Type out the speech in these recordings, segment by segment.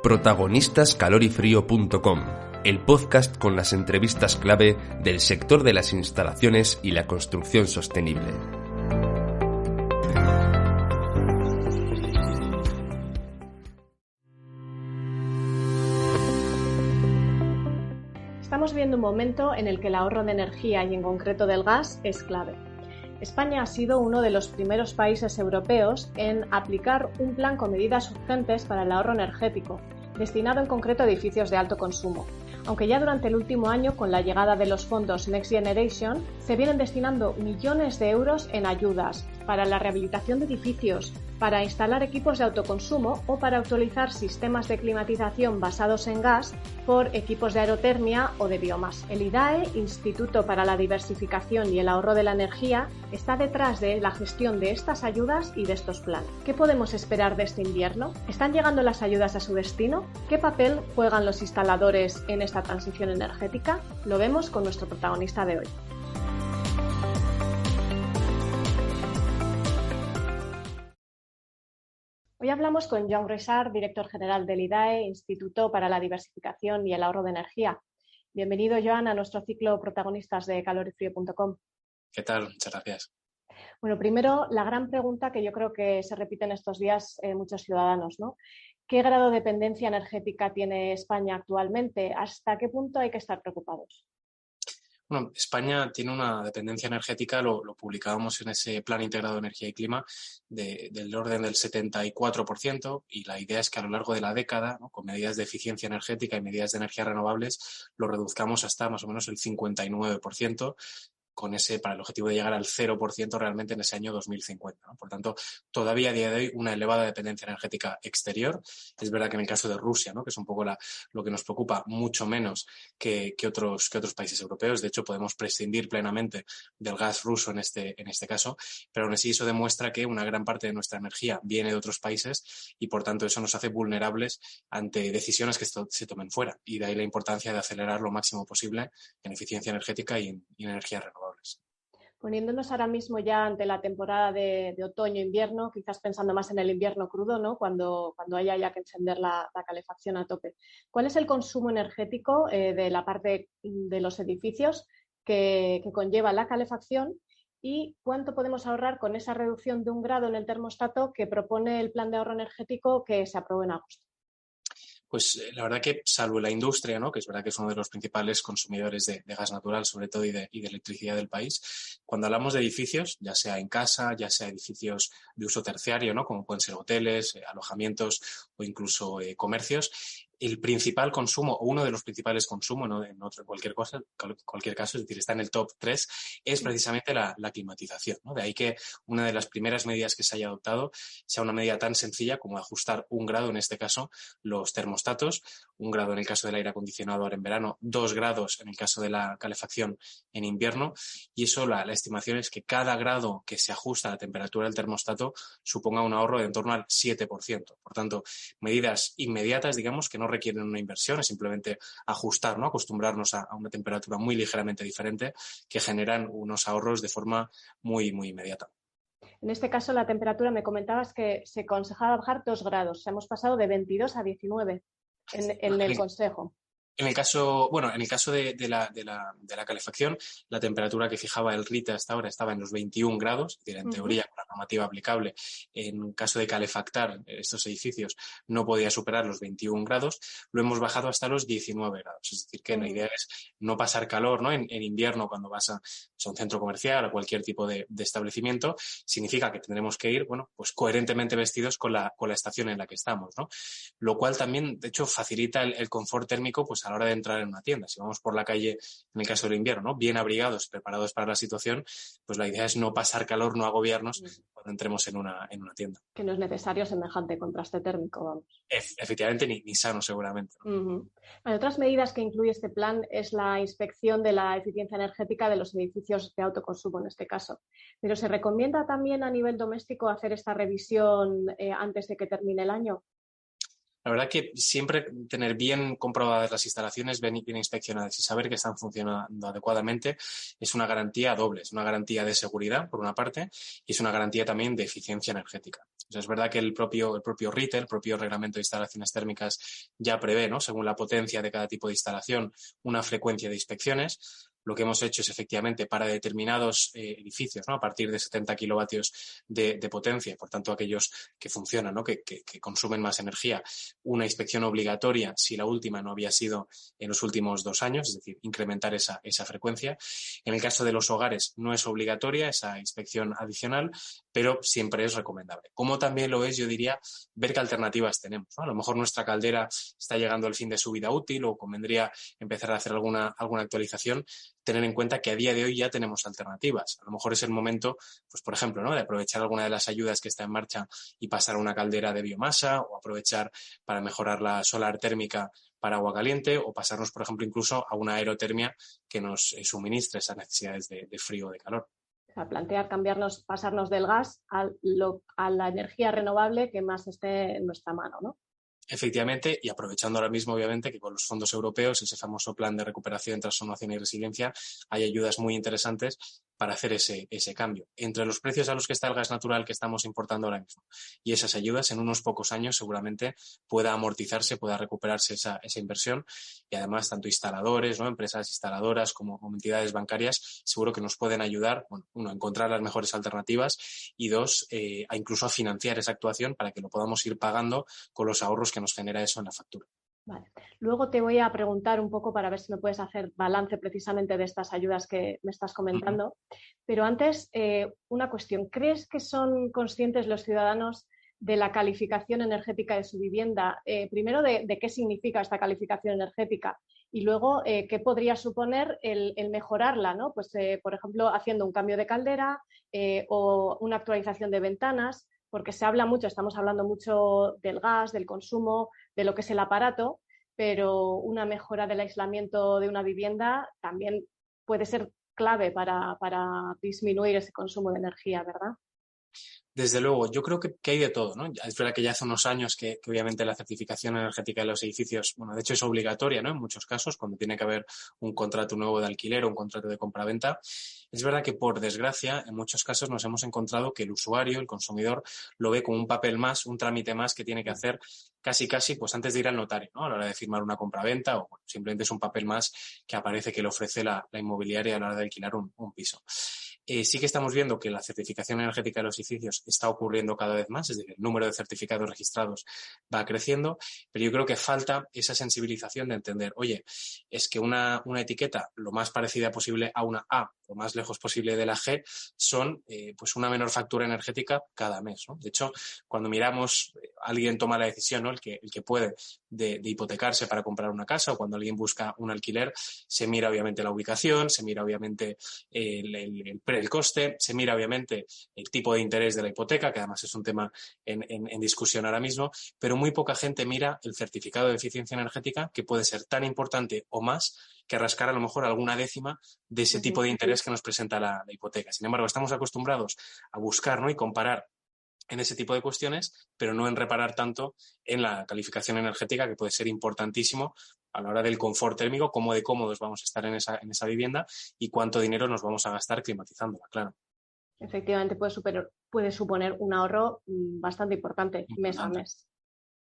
Protagonistascalorifrio.com, el podcast con las entrevistas clave del sector de las instalaciones y la construcción sostenible. Estamos viendo un momento en el que el ahorro de energía y en concreto del gas es clave. España ha sido uno de los primeros países europeos en aplicar un plan con medidas urgentes para el ahorro energético, destinado en concreto a edificios de alto consumo. Aunque ya durante el último año, con la llegada de los fondos Next Generation, se vienen destinando millones de euros en ayudas para la rehabilitación de edificios, para instalar equipos de autoconsumo o para actualizar sistemas de climatización basados en gas por equipos de aerotermia o de biomasa. El IDAE, Instituto para la Diversificación y el Ahorro de la Energía, está detrás de la gestión de estas ayudas y de estos planes. ¿Qué podemos esperar de este invierno? ¿Están llegando las ayudas a su destino? ¿Qué papel juegan los instaladores en esta transición energética? Lo vemos con nuestro protagonista de hoy. Hoy hablamos con Joan Rexart, director general del IDAE, Instituto para la Diversificación y el Ahorro de Energía. Bienvenido, Joan, a nuestro ciclo Protagonistas de calorifrio.com. ¿Qué tal? Muchas gracias. Bueno, primero, la gran pregunta que yo creo que se repite en estos días muchos ciudadanos, ¿no? ¿Qué grado de dependencia energética tiene España actualmente? ¿Hasta qué punto hay que estar preocupados? Bueno, España tiene una dependencia energética, lo publicábamos en ese Plan Integrado de Energía y Clima, del orden del 74%, y la idea es que a lo largo de la década, ¿no?, con medidas de eficiencia energética y medidas de energías renovables, lo reduzcamos hasta más o menos el 59%, para el objetivo de llegar al 0% realmente en ese año 2050, ¿no? Por tanto, todavía a día de hoy una elevada dependencia energética exterior. Es verdad que en el caso de Rusia, ¿no?, que es un poco lo que nos preocupa, mucho menos que otros países europeos. De hecho, podemos prescindir plenamente del gas ruso en este caso, pero aún así eso demuestra que una gran parte de nuestra energía viene de otros países y por tanto eso nos hace vulnerables ante decisiones que se tomen fuera, y de ahí la importancia de acelerar lo máximo posible en eficiencia energética y en energías renovables. Poniéndonos ahora mismo ya ante la temporada de otoño-invierno, quizás pensando más en el invierno crudo, ¿no?, cuando haya ya que encender la calefacción a tope. ¿Cuál es el consumo energético de la parte de los edificios que conlleva la calefacción y cuánto podemos ahorrar con esa reducción de 1 grado en el termostato que propone el plan de ahorro energético que se aprobó en agosto? Pues la verdad que, salvo la industria, ¿no?, que es verdad que es uno de los principales consumidores de gas natural, sobre todo, y de electricidad del país, cuando hablamos de edificios, ya sea en casa, ya sea edificios de uso terciario, ¿no?, como pueden ser hoteles, alojamientos o incluso comercios, el principal consumo, o uno de los principales consumos, ¿no?, en cualquier caso, es decir, está en el top 3, es precisamente la climatización, ¿no? De ahí que una de las primeras medidas que se haya adoptado sea una medida tan sencilla como ajustar 1 grado, en este caso, los termostatos, 1 grado en el caso del aire acondicionado ahora en verano, 2 grados en el caso de la calefacción en invierno, y eso, la estimación es que cada grado que se ajusta a la temperatura del termostato suponga un ahorro de en torno al 7%. Por tanto, medidas inmediatas, digamos, que no requieren una inversión, es simplemente ajustar, ¿no?, acostumbrarnos a una temperatura muy ligeramente diferente, que generan unos ahorros de forma muy, muy inmediata. En este caso, la temperatura, me comentabas que se aconsejaba bajar 2 grados. O sea, hemos pasado de 22 a 19 en el consejo. En el caso de la calefacción, la temperatura que fijaba el RITE hasta ahora estaba en los 21 grados, es decir, en teoría, con la normativa aplicable, en caso de calefactar estos edificios no podía superar los 21 grados, lo hemos bajado hasta los 19 grados. Es decir, que la idea es no pasar calor, ¿no?, en invierno cuando vas a un centro comercial o cualquier tipo de establecimiento. Significa que tendremos que ir, bueno, pues coherentemente vestidos con la estación en la que estamos, ¿no? Lo cual también, de hecho, facilita el confort térmico, pues a la hora de entrar en una tienda. Si vamos por la calle, en el caso del invierno, ¿no?, bien abrigados, preparados para la situación, pues la idea es no pasar calor, no agobiarnos cuando entremos en una tienda. Que no es necesario semejante contraste térmico, vamos. Efectivamente, ni sano seguramente, ¿no? Otras medidas que incluye este plan es la inspección de la eficiencia energética de los edificios de autoconsumo, en este caso. Pero ¿se recomienda también a nivel doméstico hacer esta revisión antes de que termine el año? La verdad que siempre tener bien comprobadas las instalaciones, bien inspeccionadas y saber que están funcionando adecuadamente es una garantía doble. Es una garantía de seguridad, por una parte, y es una garantía también de eficiencia energética. O sea, es verdad que el propio RITE, el propio Reglamento de Instalaciones Térmicas, ya prevé, ¿no?, según la potencia de cada tipo de instalación, una frecuencia de inspecciones. Lo que hemos hecho es efectivamente para determinados edificios, ¿no?, a partir de 70 kilovatios de potencia, por tanto aquellos que funcionan, ¿no?, que consumen más energía, una inspección obligatoria si la última no había sido en los últimos 2 años, es decir, incrementar esa frecuencia. En el caso de los hogares no es obligatoria esa inspección adicional, pero siempre es recomendable. Como también lo es, yo diría, ver qué alternativas tenemos, ¿no? A lo mejor nuestra caldera está llegando al fin de su vida útil o convendría empezar a hacer alguna actualización. Tener en cuenta que a día de hoy ya tenemos alternativas. A lo mejor es el momento, pues por ejemplo, ¿no?, de aprovechar alguna de las ayudas que está en marcha y pasar a una caldera de biomasa, o aprovechar para mejorar la solar térmica para agua caliente, o pasarnos, por ejemplo, incluso a una aerotermia que nos suministre esas necesidades de frío o de calor. O sea, plantear pasarnos del gas a la energía renovable que más esté en nuestra mano, ¿no? Efectivamente, y aprovechando ahora mismo, obviamente, que con los fondos europeos, ese famoso plan de recuperación, transformación y resiliencia, hay ayudas muy interesantes para hacer ese cambio. Entre los precios a los que está el gas natural que estamos importando ahora mismo y esas ayudas, en unos pocos años seguramente pueda amortizarse, pueda recuperarse esa inversión, y además tanto instaladores, ¿no?, empresas instaladoras como entidades bancarias seguro que nos pueden ayudar, bueno, uno, a encontrar las mejores alternativas, y dos, incluso a financiar esa actuación para que lo podamos ir pagando con los ahorros que nos genera eso en la factura. Vale. Luego te voy a preguntar un poco para ver si me puedes hacer balance precisamente de estas ayudas que me estás comentando. Pero antes, una cuestión. ¿Crees que son conscientes los ciudadanos de la calificación energética de su vivienda? Primero, de qué significa esta calificación energética, y luego, qué podría suponer el mejorarla, ¿no? Pues, por ejemplo, haciendo un cambio de caldera o una actualización de ventanas, porque se habla mucho, estamos hablando mucho del gas, del consumo, de lo que es el aparato, pero una mejora del aislamiento de una vivienda también puede ser clave para disminuir ese consumo de energía, ¿verdad? Desde luego, yo creo que hay de todo, ¿no? Es verdad que ya hace unos años que obviamente la certificación energética de los edificios, bueno, de hecho es obligatoria, ¿no?, en muchos casos, cuando tiene que haber un contrato nuevo de alquiler o un contrato de compraventa. Es verdad que, por desgracia, en muchos casos nos hemos encontrado que el usuario, el consumidor, lo ve como un papel más, un trámite más que tiene que hacer casi, pues antes de ir al notario, ¿no?, a la hora de firmar una compraventa, o bueno, simplemente es un papel más que aparece que le ofrece la inmobiliaria a la hora de alquilar un piso. Sí que estamos viendo que la certificación energética de los edificios está ocurriendo cada vez más, es decir, el número de certificados registrados va creciendo, pero yo creo que falta esa sensibilización de entender, oye, es que una etiqueta lo más parecida posible a una A, lo más lejos posible de la G, son pues una menor factura energética cada mes, ¿no? De hecho, cuando miramos, alguien toma la decisión, ¿no?, el que puede, de hipotecarse para comprar una casa, o cuando alguien busca un alquiler, se mira obviamente la ubicación, se mira obviamente el coste, se mira obviamente el tipo de interés de la hipoteca, que además es un tema en discusión ahora mismo, pero muy poca gente mira el certificado de eficiencia energética, que puede ser tan importante o más que rascar a lo mejor alguna décima de ese tipo de interés que nos presenta la hipoteca. Sin embargo, estamos acostumbrados a buscar, ¿no?, y comparar en ese tipo de cuestiones, pero no en reparar tanto en la calificación energética, que puede ser importantísimo a la hora del confort térmico, cómo de cómodos vamos a estar en esa vivienda y cuánto dinero nos vamos a gastar climatizándola, claro. Efectivamente, puede suponer un ahorro bastante importante mes a mes.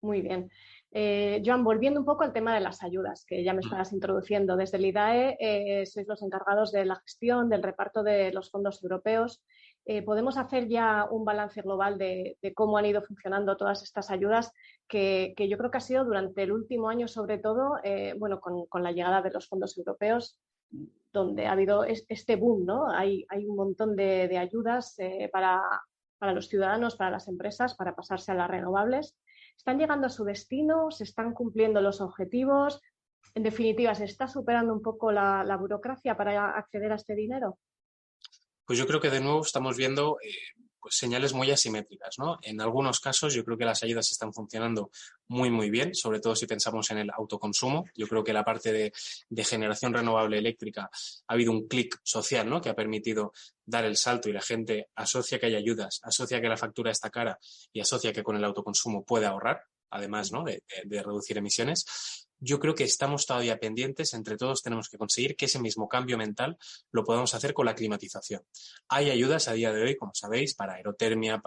Muy bien. Joan, volviendo un poco al tema de las ayudas, que ya me estabas introduciendo. Desde el IDAE sois los encargados de la gestión, del reparto de los fondos europeos. ¿Podemos hacer ya un balance global de cómo han ido funcionando todas estas ayudas, que yo creo que ha sido durante el último año, sobre todo, bueno, con la llegada de los fondos europeos, donde ha habido este boom, ¿no? Hay un montón de ayudas para los ciudadanos, para las empresas, para pasarse a las renovables. ¿Están llegando a su destino? ¿Se están cumpliendo los objetivos? En definitiva, ¿se está superando un poco la burocracia para acceder a este dinero? Pues yo creo que de nuevo estamos viendo pues señales muy asimétricas, ¿no? En algunos casos yo creo que las ayudas están funcionando muy, muy bien, sobre todo si pensamos en el autoconsumo. Yo creo que la parte de generación renovable eléctrica ha habido un clic social, ¿no?, que ha permitido dar el salto, y la gente asocia que hay ayudas, asocia que la factura está cara y asocia que con el autoconsumo puede ahorrar, además, ¿no?, de reducir emisiones. yo creo que estamos todavía pendientes, entre todos tenemos que conseguir que ese mismo cambio mental lo podamos hacer con la climatización. Hay ayudas a día de hoy, como sabéis, para aerotermia,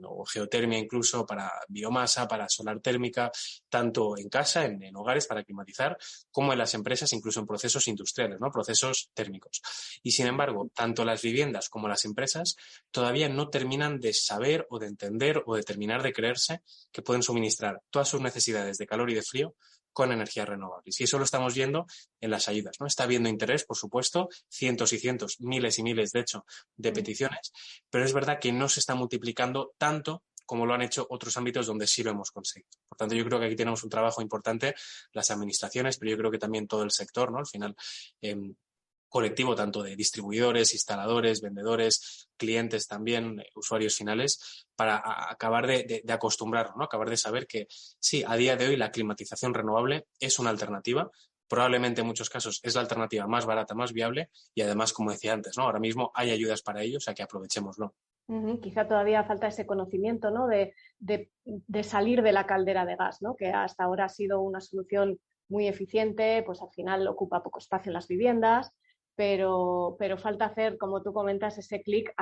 o geotermia incluso, para biomasa, para solar térmica, tanto en casa, en hogares para climatizar, como en las empresas, incluso en procesos industriales, ¿no? Procesos térmicos. Y sin embargo, tanto las viviendas como las empresas todavía no terminan de saber o de entender o de terminar de creerse que pueden suministrar todas sus necesidades de calor y de frío con energías renovables. Y eso lo estamos viendo en las ayudas, ¿no? Está habiendo interés, por supuesto, cientos y cientos, miles y miles, de hecho, de peticiones, pero es verdad que no se está multiplicando tanto como lo han hecho otros ámbitos donde sí lo hemos conseguido. Por tanto, yo creo que aquí tenemos un trabajo importante, las administraciones, pero yo creo que también todo el sector, ¿no? Al final, colectivo tanto de distribuidores, instaladores, vendedores, clientes también, usuarios finales, para acabar de acostumbrarnos, ¿no? Acabar de saber que sí, a día de hoy la climatización renovable es una alternativa, probablemente en muchos casos es la alternativa más barata, más viable y además, como decía antes, ¿no? Ahora mismo hay ayudas para ello, o sea que aprovechémoslo. Quizá todavía falta ese conocimiento, ¿no? de salir de la caldera de gas, ¿no? Que hasta ahora ha sido una solución muy eficiente, pues al final ocupa poco espacio en las viviendas, pero falta hacer, como tú comentas, ese clic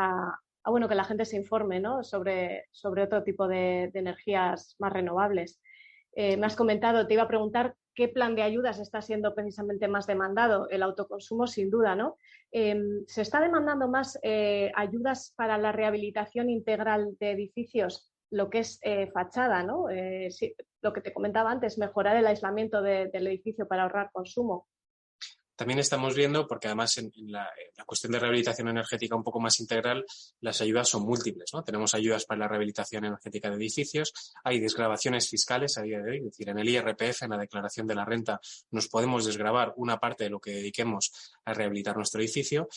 bueno, que la gente se informe, ¿no? sobre otro tipo de energías más renovables. Me has comentado, te iba a preguntar qué plan de ayudas está siendo precisamente más demandado. El autoconsumo, sin duda, ¿no? ¿Se está demandando más ayudas para la rehabilitación integral de edificios? Lo que es fachada, ¿no? Sí, lo que te comentaba antes, mejorar el aislamiento del edificio para ahorrar consumo. También estamos viendo, porque además en la cuestión de rehabilitación energética un poco más integral, las ayudas son múltiples, ¿no? Tenemos ayudas para la rehabilitación energética de edificios, hay desgravaciones fiscales a día de hoy, es decir, en el IRPF, en la declaración de la renta, nos podemos desgravar una parte de lo que dediquemos a rehabilitar nuestro edificio.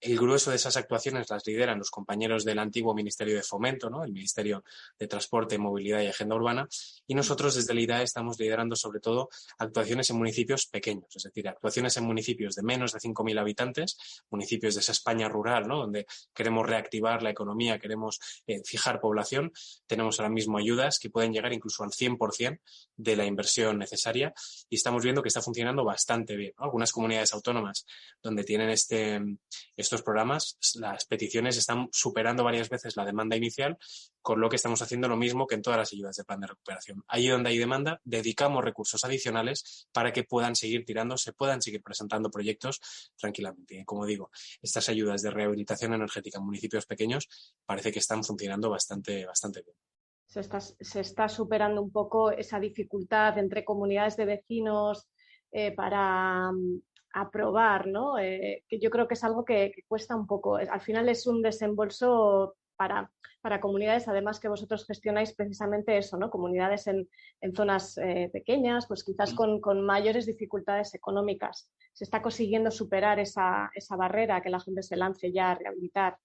El grueso de esas actuaciones las lideran los compañeros del antiguo Ministerio de Fomento, ¿no? El Ministerio de Transporte, Movilidad y Agenda Urbana, y nosotros desde el IDAE estamos liderando sobre todo actuaciones en municipios pequeños, es decir, actuaciones en municipios de menos de 5.000 habitantes, municipios de esa España rural, ¿no? Donde queremos reactivar la economía, queremos fijar población. Tenemos ahora mismo ayudas que pueden llegar incluso al 100% de la inversión necesaria y estamos viendo que está funcionando bastante bien, ¿no? Algunas comunidades autónomas donde tienen estos programas, las peticiones están superando varias veces la demanda inicial, con lo que estamos haciendo lo mismo que en todas las ayudas de plan de recuperación. Allí donde hay demanda, dedicamos recursos adicionales para que puedan seguir tirando, se puedan seguir presentando proyectos tranquilamente. Y como digo, estas ayudas de rehabilitación energética en municipios pequeños parece que están funcionando bastante bien. Se está superando un poco esa dificultad entre comunidades de vecinos para aprobar, ¿no? Que yo creo que es algo que cuesta un poco. Al final es un desembolso para comunidades, además que vosotros gestionáis precisamente eso, ¿no? Comunidades en zonas pequeñas, pues quizás con mayores dificultades económicas. Se está consiguiendo superar esa barrera, que la gente se lance ya a rehabilitar.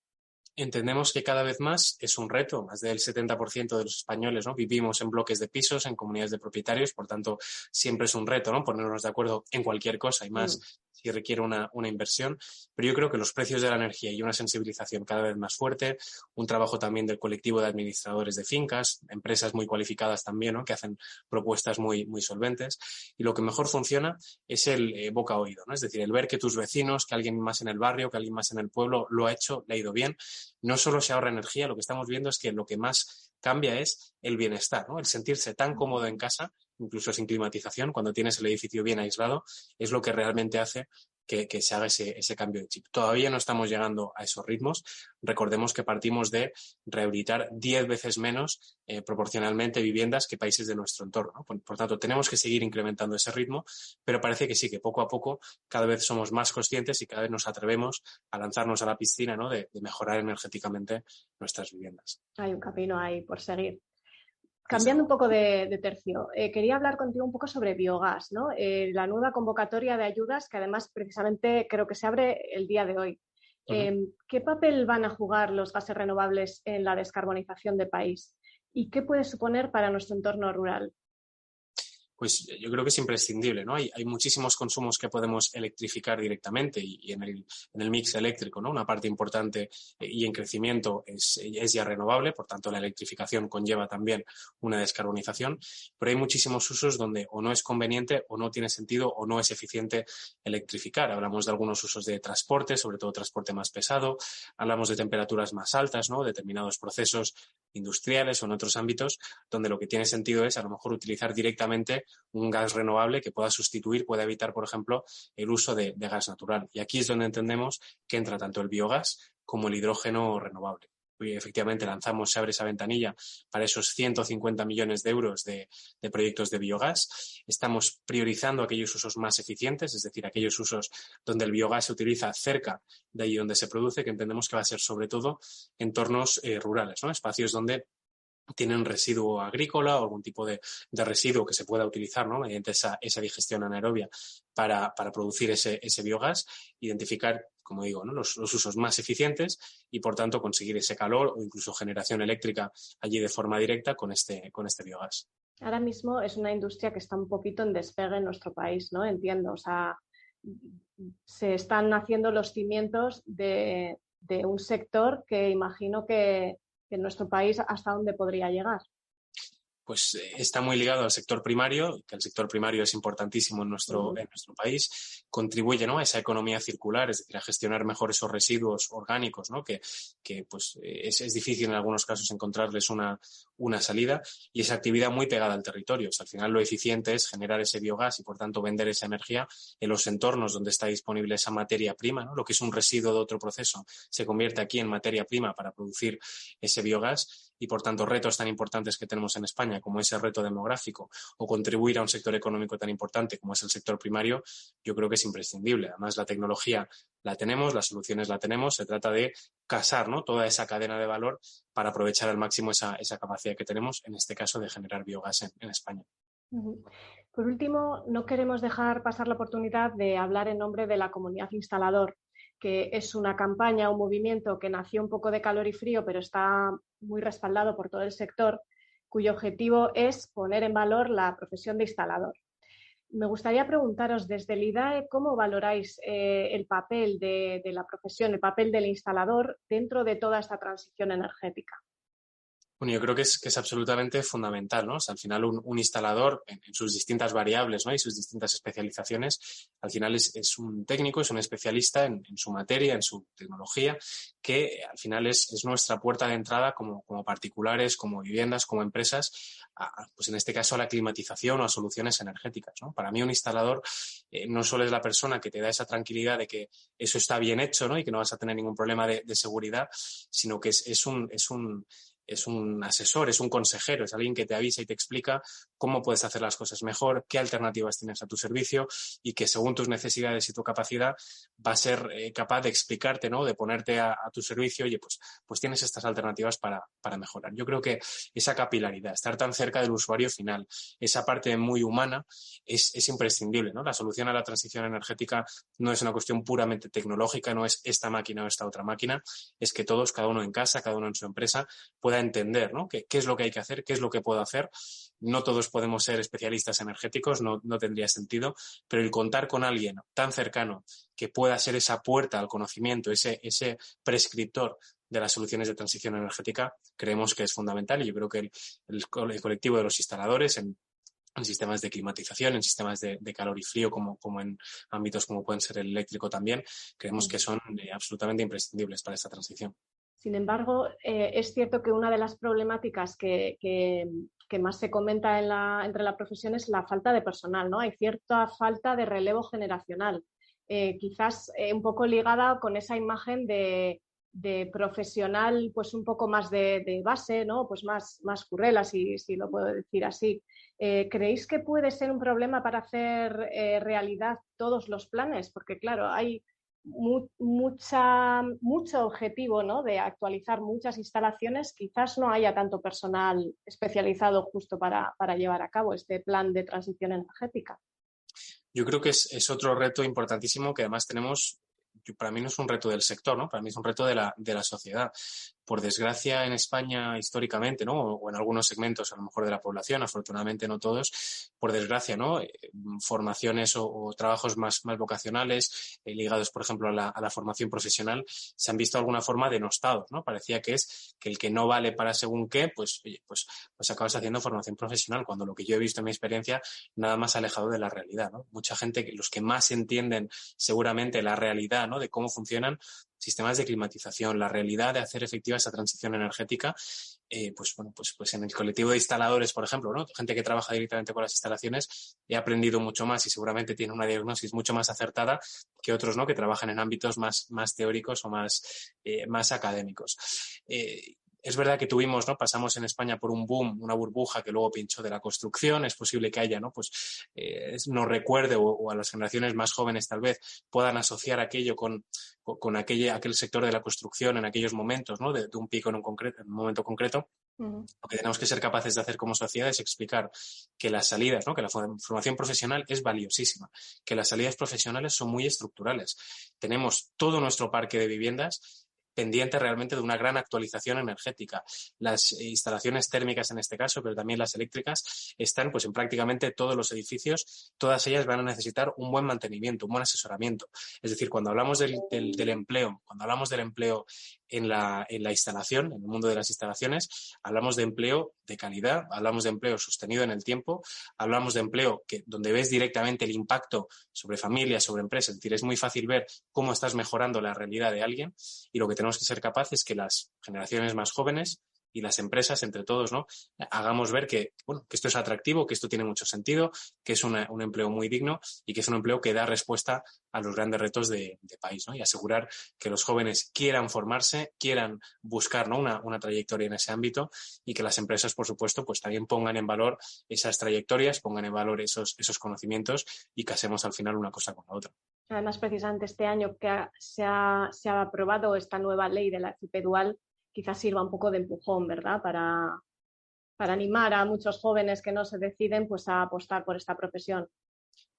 Entendemos que cada vez más es un reto. Más del 70% de los españoles, ¿no? Vivimos en bloques de pisos, en comunidades de propietarios, por tanto, siempre es un reto, ¿no? Ponernos de acuerdo en cualquier cosa y más si requiere una inversión. Pero yo creo que los precios de la energía y una sensibilización cada vez más fuerte, un trabajo también del colectivo de administradores de fincas, empresas muy cualificadas también, ¿no? Que hacen propuestas muy solventes. Y lo que mejor funciona es el boca a oído, ¿no? Es decir, el ver que tus vecinos, que alguien más en el barrio, que alguien más en el pueblo lo ha hecho, le ha ido bien. No solo se ahorra energía, lo que estamos viendo es que lo que más cambia es el bienestar, ¿no? El sentirse tan cómodo en casa, incluso sin climatización, cuando tienes el edificio bien aislado, es lo que realmente hace que se haga ese cambio de chip. Todavía no estamos llegando a esos ritmos. Recordemos que partimos de rehabilitar 10 veces menos proporcionalmente viviendas que países de nuestro entorno, ¿no? Por tanto, tenemos que seguir incrementando ese ritmo, pero parece que sí, que poco a poco cada vez somos más conscientes y cada vez nos atrevemos a lanzarnos a la piscina, ¿no? de mejorar energéticamente nuestras viviendas. Hay un camino ahí por seguir. Cambiando un poco de tercio, quería hablar contigo un poco sobre biogás, ¿no? La nueva convocatoria de ayudas que además precisamente creo que se abre el día de hoy. ¿Qué papel van a jugar los gases renovables en la descarbonización del país? ¿Y qué puede suponer para nuestro entorno rural? Pues yo creo que es imprescindible, ¿no? Hay muchísimos consumos que podemos electrificar directamente y en el mix eléctrico, ¿no? Una parte importante y en crecimiento es ya renovable, por tanto la electrificación conlleva también una descarbonización, pero hay muchísimos usos donde o no es conveniente o no tiene sentido o no es eficiente electrificar. Hablamos de algunos usos de transporte, sobre todo transporte más pesado, hablamos de temperaturas más altas, ¿no? Determinados procesos industriales o en otros ámbitos donde lo que tiene sentido es a lo mejor utilizar directamente un gas renovable que pueda sustituir, pueda evitar, por ejemplo, el uso de gas natural. Y aquí es donde entendemos que entra tanto el biogás como el hidrógeno renovable. Y efectivamente se abre esa ventanilla para esos 150 millones de euros de proyectos de biogás. Estamos priorizando aquellos usos más eficientes, es decir, aquellos usos donde el biogás se utiliza cerca de allí donde se produce, que entendemos que va a ser sobre todo entornos rurales, ¿no? Espacios donde tienen residuo agrícola o algún tipo de residuo que se pueda utilizar, ¿no? Mediante esa digestión anaerobia para producir ese biogás, identificar, como digo, ¿no? los usos más eficientes y, por tanto, conseguir ese calor o incluso generación eléctrica allí de forma directa con este biogás. Ahora mismo es una industria que está un poquito en despegue en nuestro país, ¿no? Entiendo, o sea, se están haciendo los cimientos de un sector que imagino que en nuestro país hasta dónde podría llegar. Pues está muy ligado al sector primario, que el sector primario es importantísimo en nuestro país, contribuye, ¿no? a esa economía circular, es decir, a gestionar mejor esos residuos orgánicos, ¿no? que pues es difícil en algunos casos encontrarles una salida, y esa actividad muy pegada al territorio. O sea, al final lo eficiente es generar ese biogás y, por tanto, vender esa energía en los entornos donde está disponible esa materia prima, ¿no? Lo que es un residuo de otro proceso se convierte aquí en materia prima para producir ese biogás. Y, por tanto, retos tan importantes que tenemos en España como ese reto demográfico o contribuir a un sector económico tan importante como es el sector primario, yo creo que es imprescindible. Además, la tecnología la tenemos, las soluciones la tenemos, se trata de casar, ¿no? toda esa cadena de valor para aprovechar al máximo esa capacidad que tenemos, en este caso, de generar biogás en España. Por último, no queremos dejar pasar la oportunidad de hablar en nombre de la comunidad instalador, que es una campaña, un movimiento que nació un poco de calor y frío, pero está muy respaldado por todo el sector, cuyo objetivo es poner en valor la profesión de instalador. Me gustaría preguntaros desde el IDAE cómo valoráis el papel de la profesión, el papel del instalador dentro de toda esta transición energética. Bueno, yo creo que es absolutamente fundamental, ¿no? O sea, al final un instalador en sus distintas variables, ¿no? y sus distintas especializaciones, al final es un técnico, es un especialista en su materia, en su tecnología, que al final es nuestra puerta de entrada como particulares, como viviendas, como empresas, pues en este caso a la climatización o a soluciones energéticas, ¿no? Para mí un instalador no solo es la persona que te da esa tranquilidad de que eso está bien hecho, ¿no? y que no vas a tener ningún problema de seguridad, sino que es un asesor, es un consejero, es alguien que te avisa y te explica cómo puedes hacer las cosas mejor, qué alternativas tienes a tu servicio y que según tus necesidades y tu capacidad va a ser capaz de explicarte, ¿no? de ponerte a tu servicio, oye, pues tienes estas alternativas para mejorar. Yo creo que esa capilaridad, estar tan cerca del usuario final, esa parte muy humana es imprescindible, ¿no? La solución a la transición energética no es una cuestión puramente tecnológica, no es esta máquina o esta otra máquina, es que todos, cada uno en casa, cada uno en su empresa, pueda entender, ¿no? qué es lo que hay que hacer, qué es lo que puedo hacer. No todos podemos ser especialistas energéticos, no tendría sentido, pero el contar con alguien tan cercano que pueda ser esa puerta al conocimiento, ese prescriptor de las soluciones de transición energética, creemos que es fundamental, y yo creo que el colectivo de los instaladores en sistemas de climatización, en sistemas de calor y frío, como en ámbitos como pueden ser el eléctrico también, creemos que son absolutamente imprescindibles para esta transición. Sin embargo, es cierto que una de las problemáticas que más se comenta entre la profesión es la falta de personal, ¿no? Hay cierta falta de relevo generacional, quizás un poco ligada con esa imagen de profesional, pues un poco más de base, ¿no? Pues más currela, si lo puedo decir así. ¿Creéis que puede ser un problema para hacer realidad todos los planes? Porque, claro, hay mucho objetivo, ¿no? de actualizar muchas instalaciones, quizás no haya tanto personal especializado justo para llevar a cabo este plan de transición energética. Yo creo que es otro reto importantísimo que además tenemos. Para mí no es un reto del sector, ¿no? Para mí es un reto de la sociedad. por desgracia, en España históricamente, ¿no? O en algunos segmentos a lo mejor de la población, afortunadamente no todos, por desgracia, ¿no? Formaciones o trabajos más vocacionales, ligados, por ejemplo, a la formación profesional, se han visto de alguna forma denostados, ¿no? Parecía que es que el que no vale para según qué, pues acabas haciendo formación profesional, cuando lo que yo he visto en mi experiencia, nada más alejado de la realidad, ¿no? Mucha gente, los que más entienden seguramente la realidad, ¿no? De cómo funcionan sistemas de climatización, la realidad de hacer efectiva esa transición energética, pues en el colectivo de instaladores, por ejemplo, ¿no? Gente que trabaja directamente con las instalaciones, he aprendido mucho más y seguramente tiene una diagnosis mucho más acertada que otros, ¿no? Que trabajan en ámbitos más teóricos o más académicos. Es verdad que tuvimos, ¿no? Pasamos en España por un boom, una burbuja que luego pinchó de la construcción. Es posible que haya, ¿no? No recuerde o a las generaciones más jóvenes tal vez puedan asociar aquello con aquel sector de la construcción en aquellos momentos, ¿no? De un pico en un momento concreto. Uh-huh. Lo que tenemos que ser capaces de hacer como sociedad es explicar que las salidas, ¿no? Que la formación profesional es valiosísima, que las salidas profesionales son muy estructurales. Tenemos todo nuestro parque de viviendas pendiente realmente de una gran actualización energética. Las instalaciones térmicas en este caso, pero también las eléctricas, están pues en prácticamente todos los edificios. Todas ellas van a necesitar un buen mantenimiento, un buen asesoramiento. Es decir, cuando hablamos del empleo, cuando hablamos del empleo en la instalación, en el mundo de las instalaciones, hablamos de empleo de calidad, hablamos de empleo sostenido en el tiempo, hablamos de empleo donde ves directamente el impacto sobre familias, sobre empresas. Es decir, es muy fácil ver cómo estás mejorando la realidad de alguien, y lo que tenemos que ser capaces es que las generaciones más jóvenes y las empresas, entre todos, ¿no? Hagamos ver que esto es atractivo, que esto tiene mucho sentido, que es un empleo muy digno y que es un empleo que da respuesta a los grandes retos de país, ¿no? Y asegurar que los jóvenes quieran formarse, quieran buscar, ¿no? una trayectoria en ese ámbito, y que las empresas, por supuesto, pues también pongan en valor esas trayectorias, pongan en valor esos conocimientos, y casemos al final una cosa con la otra. Además, precisamente este año que se ha aprobado esta nueva ley de la FP dual, quizás sirva un poco de empujón, ¿verdad? Para animar a muchos jóvenes que no se deciden pues a apostar por esta profesión.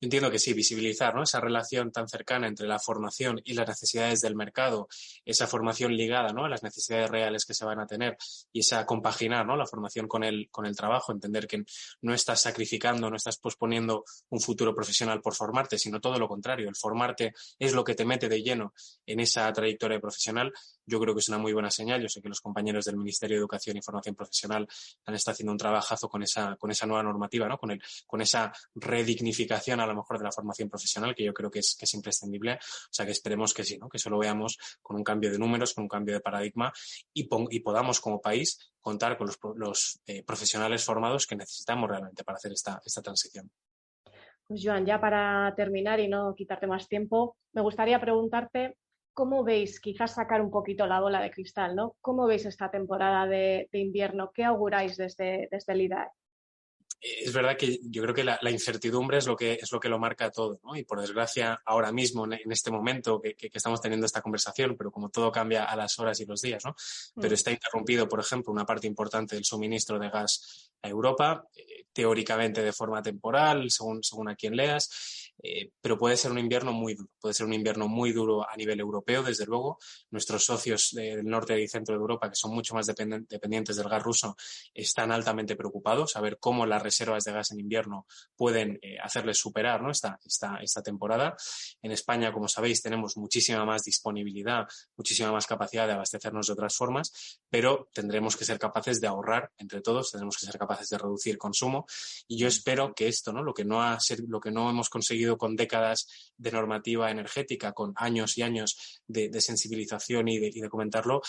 Entiendo que sí, visibilizar, ¿no? Esa relación tan cercana entre la formación y las necesidades del mercado, esa formación ligada, ¿no? A las necesidades reales que se van a tener, y esa compaginar, ¿no? La formación con el trabajo, entender que no estás sacrificando, no estás posponiendo un futuro profesional por formarte, sino todo lo contrario. El formarte es lo que te mete de lleno en esa trayectoria profesional. Yo creo que es una muy buena señal. Yo sé que los compañeros del Ministerio de Educación y Formación Profesional han estado haciendo un trabajazo con esa nueva normativa, ¿no? Con esa redignificación a lo mejor de la formación profesional, que yo creo que es imprescindible. O sea, que esperemos que sí, ¿no? Que eso lo veamos con un cambio de números, con un cambio de paradigma, y podamos como país contar con los profesionales formados que necesitamos realmente para hacer esta transición. Pues Joan, ya para terminar y no quitarte más tiempo, me gustaría preguntarte cómo veis, quizás sacar un poquito la bola de cristal, ¿no? ¿Cómo veis esta temporada de invierno? ¿Qué auguráis desde el IDAE? Es verdad que yo creo que la incertidumbre es lo que lo marca todo, ¿no? Y por desgracia, ahora mismo, en este momento que estamos teniendo esta conversación, pero como todo cambia a las horas y los días, ¿no? Pero está interrumpido, por ejemplo, una parte importante del suministro de gas a Europa, teóricamente de forma temporal, según a quien leas, pero puede ser un invierno muy duro. Puede ser un invierno muy duro a nivel europeo, desde luego. Nuestros socios del norte y centro de Europa, que son mucho más dependientes del gas ruso, están altamente preocupados a ver cómo las reservas de gas en invierno pueden hacerles superar, ¿no? esta temporada. En España, como sabéis, tenemos muchísima más disponibilidad, muchísima más capacidad de abastecernos de otras formas, pero tendremos que ser capaces de ahorrar entre todos, tendremos que ser capaces de reducir consumo, y yo espero que esto, ¿no? Lo que no hemos conseguido con décadas de normativa energética, con años y años de sensibilización y de comentarlo,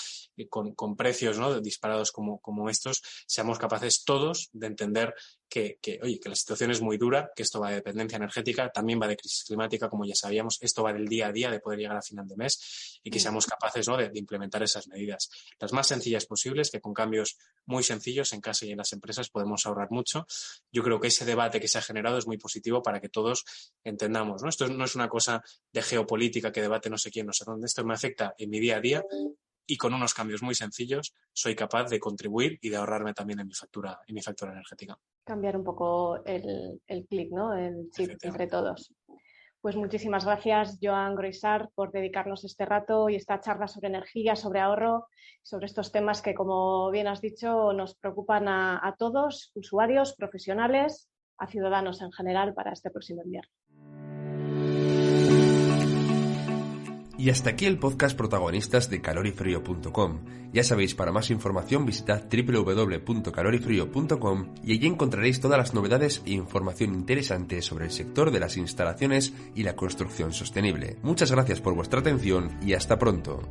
con precios, ¿no? disparados como estos, seamos capaces todos de entender que la situación es muy dura, que esto va de dependencia energética, también va de crisis climática, como ya sabíamos, esto va del día a día, de poder llegar a final de mes, y que seamos capaces, ¿no? de implementar esas medidas las más sencillas posibles, que con cambios muy sencillos en casa y en las empresas podemos ahorrar mucho. Yo creo que ese debate que se ha generado es muy positivo para que todos entendamos, ¿no? Esto no es una cosa de geopolítica que debate no sé quién, no sé dónde. Esto me afecta en mi día a día, y con unos cambios muy sencillos soy capaz de contribuir y de ahorrarme también en mi factura energética. Cambiar un poco el clic, ¿no? El chip entre todos. Pues muchísimas gracias, Joan Groisart, por dedicarnos este rato y esta charla sobre energía, sobre ahorro, sobre estos temas que, como bien has dicho, nos preocupan a todos, usuarios, profesionales, a ciudadanos en general para este próximo invierno. Y hasta aquí el podcast Protagonistas de calorifrio.com. Ya sabéis, para más información visitad www.calorifrio.com y allí encontraréis todas las novedades e información interesante sobre el sector de las instalaciones y la construcción sostenible. Muchas gracias por vuestra atención y hasta pronto.